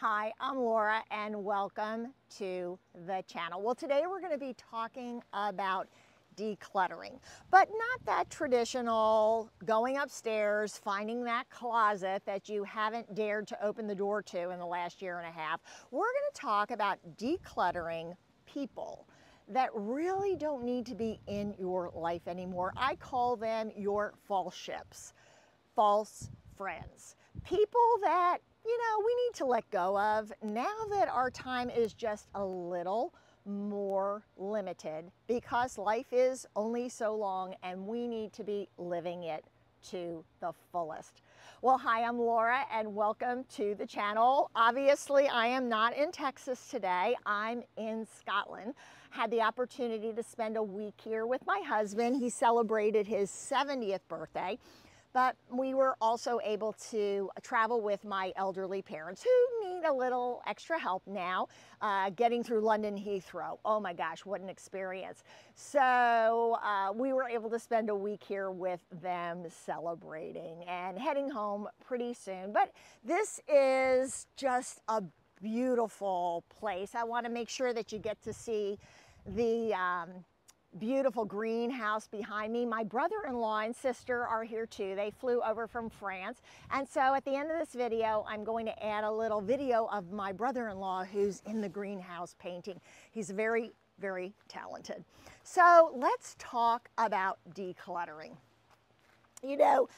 Hi, I'm Laura and welcome to the channel. Well, today we're going to be talking about decluttering, but not that traditional going upstairs, finding that closet that you haven't dared to open the door to in the last year and a half. We're going to talk about decluttering people that really don't need to be in your life anymore. I call them your false ships, false friends, people that we need to let go of now that our time is just a little more limited because life is only so long and we need to be living it to the fullest. Well, hi, I'm Laura and welcome to the channel. Obviously, I am not in Texas today. I'm in Scotland. Had the opportunity to spend a week here with my husband. He celebrated his 70th birthday. But we were also able to travel with my elderly parents who need a little extra help now getting through London Heathrow. Oh my gosh, what an experience. So we were able to spend a week here with them celebrating and heading home pretty soon. But this is just a beautiful place. I want to make sure that you get to see the beautiful greenhouse behind me. My brother-in-law and sister are here too. They flew over from France. And so at the end of this video, I'm going to add a little video of my brother-in-law who's in the greenhouse painting. He's very, very talented. So let's talk about decluttering. You know,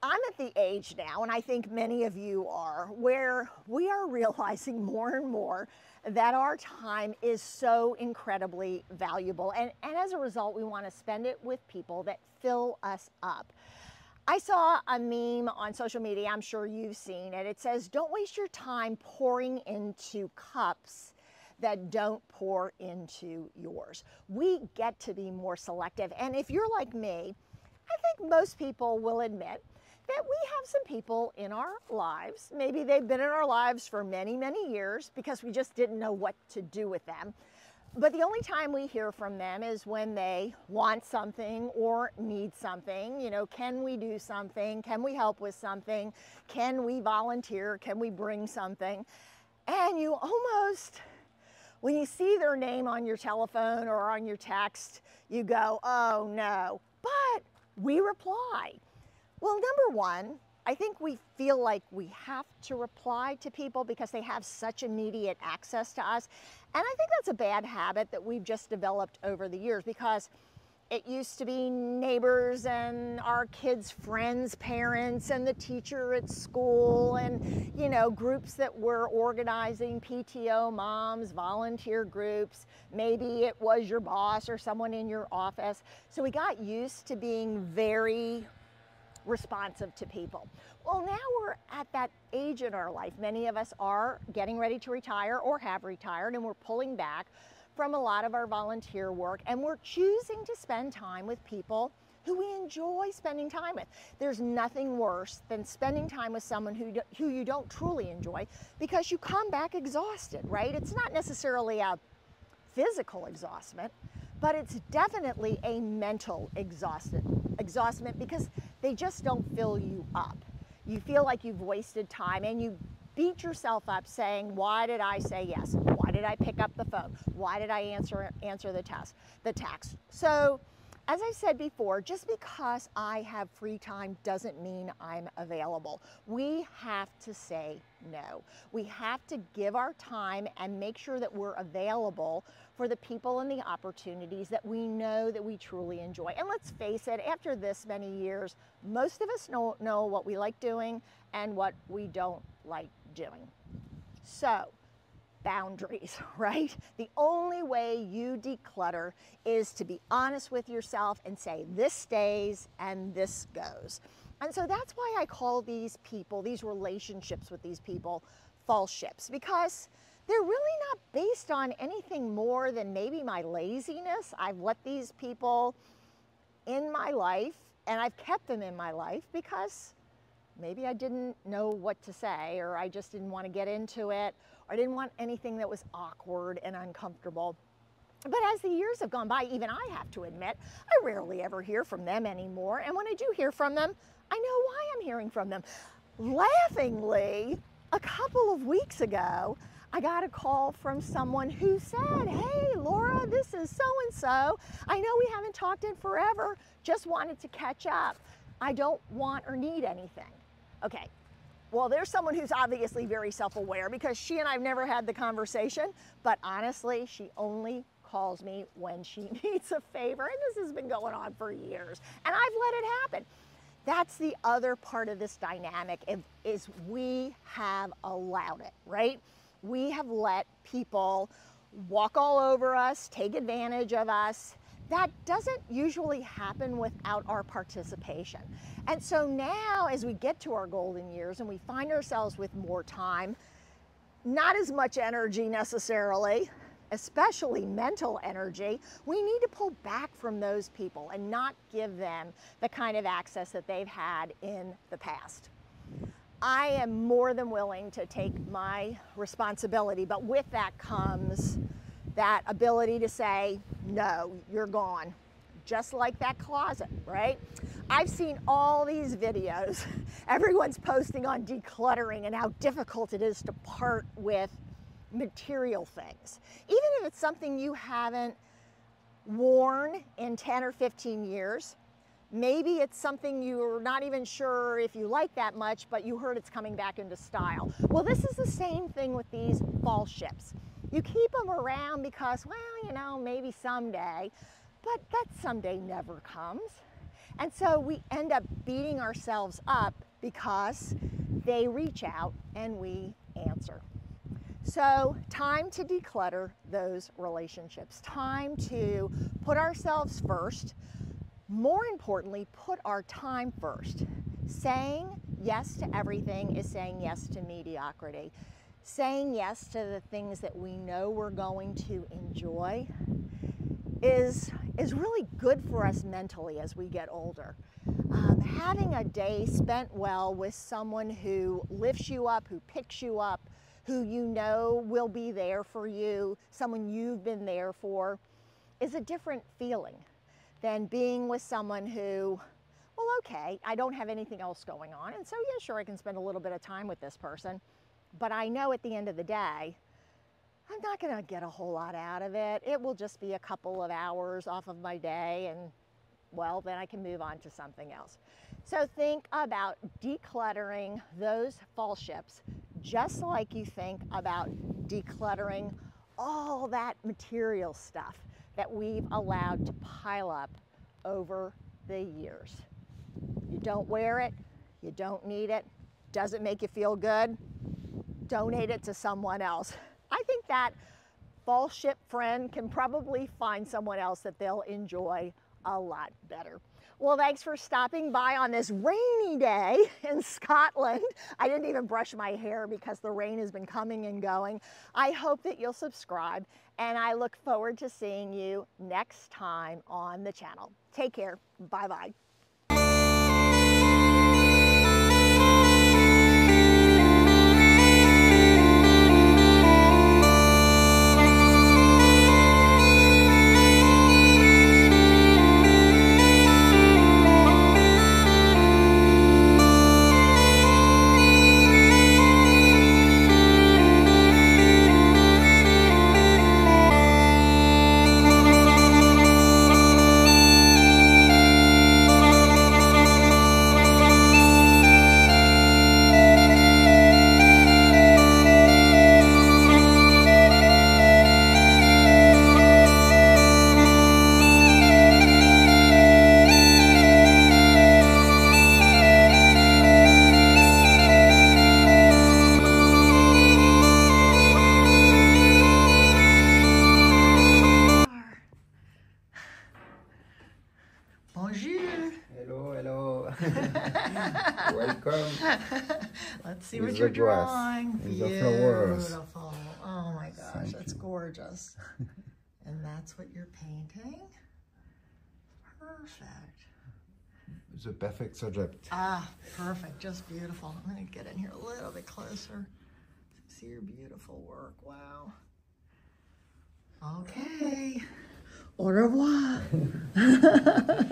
I'm at the age now, and I think many of you are, where we are realizing more and more that our time is so incredibly valuable. And as a result, we want to spend it with people that fill us up. I saw a meme on social media, I'm sure you've seen it. It says, don't waste your time pouring into cups that don't pour into yours. We get to be more selective. And if you're like me, I think most people will admit that we have some people in our lives, maybe they've been in our lives for many, many years because we just didn't know what to do with them. But the only time we hear from them is when they want something or need something. You know, can we do something? Can we help with something? Can we volunteer? Can we bring something? And you almost, when you see their name on your telephone or on your text, you go, oh no, but we reply. Well, number one, I think we feel like we have to reply to people because they have such immediate access to us. And I think that's a bad habit that we've just developed over the years because it used to be neighbors and our kids' friends' parents and the teacher at school and, you know, groups that were organizing, PTO moms, volunteer groups. Maybe it was your boss or someone in your office. So we got used to being very responsive to people. Well, now we're at that age in our life. Many of us are getting ready to retire or have retired, and we're pulling back from a lot of our volunteer work, and we're choosing to spend time with people who we enjoy spending time with. There's nothing worse than spending time with someone who you don't truly enjoy because you come back exhausted, right? It's not necessarily a physical exhaustion, but it's definitely a mental exhaustion because they just don't fill you up. You feel like you've wasted time and you beat yourself up saying, why did I say yes? Why did I pick up the phone? Why did I answer the text? So, as I said before, just because I have free time doesn't mean I'm available. We have to say no. We have to give our time and make sure that we're available for the people and the opportunities that we know that we truly enjoy. And let's face it, after this many years, most of us know what we like doing and what we don't like doing. So, boundaries, right? The only way you declutter is to be honest with yourself and say, this stays and this goes. And so that's why I call these people, these relationships with these people, false ships, because they're really not based on anything more than maybe my laziness. I've let these people in my life and I've kept them in my life because maybe I didn't know what to say, or I just didn't want to get into it, or I didn't want anything that was awkward and uncomfortable. But as the years have gone by, even I have to admit, I rarely ever hear from them anymore. And when I do hear from them, I know why I'm hearing from them. Laughingly, a couple of weeks ago, I got a call from someone who said, hey, Laura, this is so-and-so. I know we haven't talked in forever, just wanted to catch up. I don't want or need anything. Okay, well, there's someone who's obviously very self-aware because she and I have never had the conversation, but honestly, she only calls me when she needs a favor, and this has been going on for years, and I've let it happen. That's the other part of this dynamic is we have allowed it, right? We have let people walk all over us, take advantage of us. That doesn't usually happen without our participation. And so now as we get to our golden years and we find ourselves with more time, not as much energy necessarily, especially mental energy, we need to pull back from those people and not give them the kind of access that they've had in the past. I am more than willing to take my responsibility, but with that comes that ability to say, no, you're gone. Just like that closet, right? I've seen all these videos. Everyone's posting on decluttering and how difficult it is to part with material things. Even if it's something you haven't worn in 10 or 15 years, maybe it's something you're not even sure if you like that much, but you heard it's coming back into style. Well, this is the same thing with these fall ships. You keep them around because, well, you know, maybe someday, but that someday never comes. And so we end up beating ourselves up because they reach out and we answer. So time to declutter those relationships, time to put ourselves first. More importantly, put our time first. Saying yes to everything is saying yes to mediocrity. Saying yes to the things that we know we're going to enjoy is really good for us mentally as we get older. Having a day spent well with someone who lifts you up, who picks you up, who you know will be there for you, someone you've been there for, is a different feeling than being with someone who, well, okay, I don't have anything else going on, and so yeah, sure, I can spend a little bit of time with this person, but I know at the end of the day, I'm not gonna get a whole lot out of it. It will just be a couple of hours off of my day, and well, then I can move on to something else. So think about decluttering those fall ships just like you think about decluttering all that material stuff that we've allowed to pile up over the years. You don't wear it, you don't need it, doesn't make you feel good, donate it to someone else. I think that fall ship friend can probably find someone else that they'll enjoy a lot better. Well, thanks for stopping by on this rainy day in Scotland. I didn't even brush my hair because the rain has been coming and going. I hope that you'll subscribe, and I look forward to seeing you next time on the channel. Take care. Bye-bye. Bonjour. Hello, hello. Welcome. Let's see With what you're the grass, drawing. with the flowers. Beautiful. Oh my gosh, Thank that's you. gorgeous. And that's what you're painting? Perfect. The perfect subject. Ah, perfect. Just beautiful. I'm going to get in here a little bit closer. See your beautiful work. Wow. Okay. Au revoir.